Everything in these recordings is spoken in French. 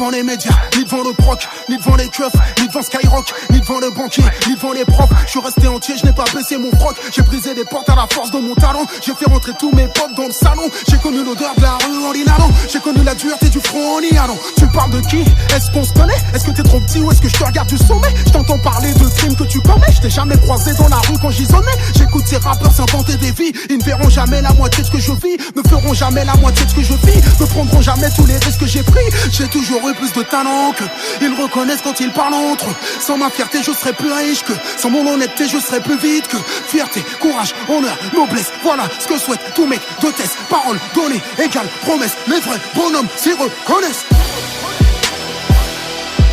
devant les médias, ni devant le proc, ni devant les keufs, ni devant Skyrock, ni devant le banquier, ni devant les profs. Je suis resté entier, je n'ai pas baissé mon froc. J'ai brisé des portes à la force de mon talent. J'ai fait rentrer tous mes potes dans le salon. J'ai connu l'odeur de la rue en l'inhalant. J'ai connu la dureté du front en y allant. Tu parles de qui? Est-ce qu'on se connaît? Est-ce que t'es trop petit ou est-ce que je te regarde du sommet? Je t'entends parler de crimes que tu commets. Je t'ai jamais croisé dans la rue quand j'y sonnais. J'écoute ces rappeurs s'inventer des vies. Ils ne verront jamais la moitié de ce que je vis. Ne feront jamais la moitié de ce que je vis. Ne prendront jamais tous les risques que j'ai pris. J'ai toujours eu plus de talent que ils reconnaissent quand ils parlent entre eux. Sans ma fierté je serais plus riche que sans mon honnêteté je serais plus vite que fierté, courage, honneur, noblesse. Voilà ce que souhaitent tous mec de test. Parole donnée égale promesse. Les vrais bonhommes s'y reconnaissent.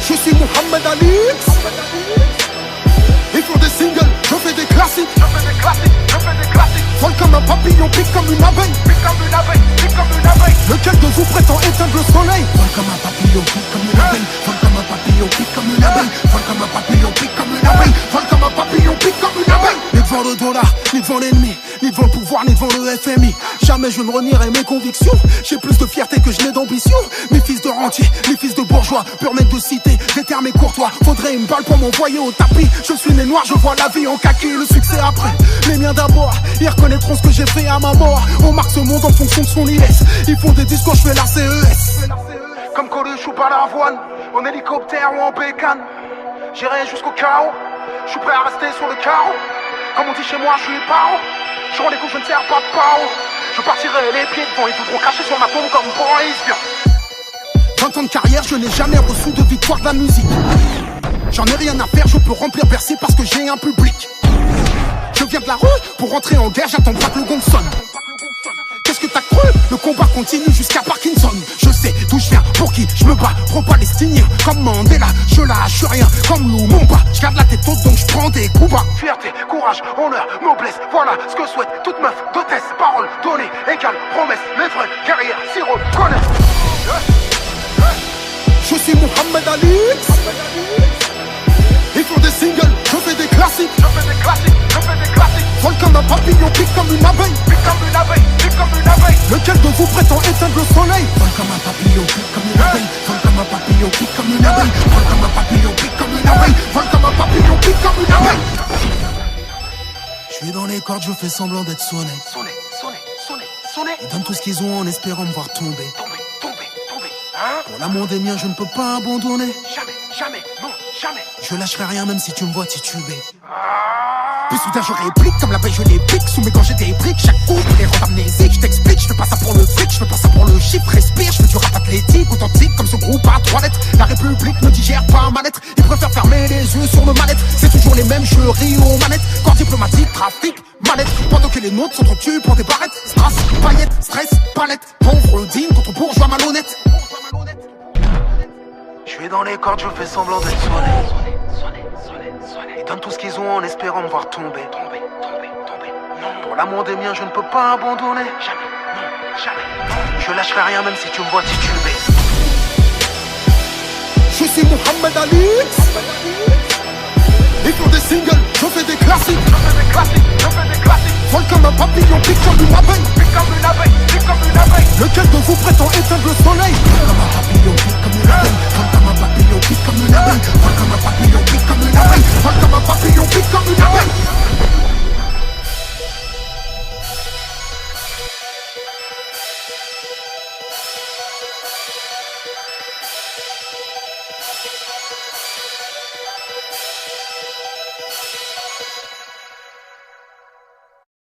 Je suis Mohamed Ali. Ils font des singles, je fais des classiques. Vol comme un papillon, pique comme une abeille. Lequel de vous prétend éteindre le soleil? Vol comme un papillon, pique comme une abeille. Vol comme un papillon, pique comme une abeille. Vol comme un papillon, pique comme une abeille. Vol comme un papillon, pique comme une abeille. Ni devant le dollar, ni devant l'ennemi, ni devant le pouvoir, ni devant le FMI. Jamais je ne renierai mes convictions. J'ai plus de fierté que je n'ai d'ambition. Mes fils de rentiers, mes fils de bourgeois, pur mec de cité, des termes et courtois. Faudrait une balle pour m'envoyer au tapis. Je suis né noir, je vois la vie en kaki. Le succès après, les miens d'abord. Ils reconnaîtront ce que j'ai fait à ma mort. On marque ce monde en fonction de son IS. Ils font des discours, je fais la CES. Comme Coluche ou pas l'avoine, en hélicoptère ou en bécane. J'irai jusqu'au chaos, je suis prêt à rester sur le carreau. Comme on dit chez moi, je suis paro. Je rends les coups, je ne sers pas de paro. Je partirai les pieds devant, ils voudront cracher sur ma tombe comme Boris. 20 ans de carrière, je n'ai jamais reçu de victoire de la musique. J'en ai rien à faire, je peux remplir Bercy parce que j'ai un public. Je viens de la rue, pour rentrer en guerre, j'attends pas que le gong sonne. Qu'est-ce que t'as cru? Le combat continue jusqu'à Parkinson. Je sais d'où je viens, pour qui je me bats. Pro-palestinien, comme Mandela, je lâche rien, comme Lumumba. Je garde la tête haute donc je prends des coups bas. Fierté, courage, honneur, noblesse, voilà ce que souhaite toute meuf d'hôtesse. Parole donnée, égale promesse. Les vrais guerrières s'y reconnaissent. Je suis Mohamed Ali. Ils font des singles, je fais des classiques. Vol comme un papillon, pique comme une abeille. Lequel de vous prétend éteindre le soleil? Vol comme un papillon, pique comme une abeille. Vol comme un papillon, pique comme une abeille. Vol comme un papillon, pique comme une abeille. Vol comme un papillon, pique comme une abeille. Je suis dans les cordes, je fais semblant d'être sonné. Ils donnent tout ce qu'ils ont en espérant me voir tomber. Pour l'amour des miens, je ne peux pas abandonner. Jamais, non, jamais. Je lâcherai rien même si tu me vois tituber. Puis soudain je réplique comme la paix je les pique. Sous mes gants j'ai des briques, chaque coup je les rends amnésiques. Je t'explique, je fais pas ça pour le fric, je fais pas ça pour le chiffre. Respire, je fais du rap athlétique, authentique comme ce groupe à 3 lettres. La République ne digère pas ma lettre. Ils préfèrent fermer les yeux sur le mal-être. C'est toujours les mêmes, je ris aux manettes. Corps diplomatique, trafic, manette. Pendant que les nôtres sont trop tués pour des barrettes. Strass, paillettes, stress, palette. Pauvre digne contre bourgeois malhonnête. Je suis dans les cordes, je fais semblant d'être sonné. Ils donnent tout ce qu'ils ont en espérant me voir tomber. Pour l'amour des miens, je ne peux pas abandonner. Jamais. Je lâcherai rien même si tu me vois tituber. Je suis Mohamed Ali. Ils font des singles, je fais des classiques. Vol comme un papillon, pique comme une abeille. Lequel de vous prétend éteindre le soleil? Vol comme un papillon, pique comme une abeille. Vol comme un papillon, pique comme une abeille. Vol comme un papillon.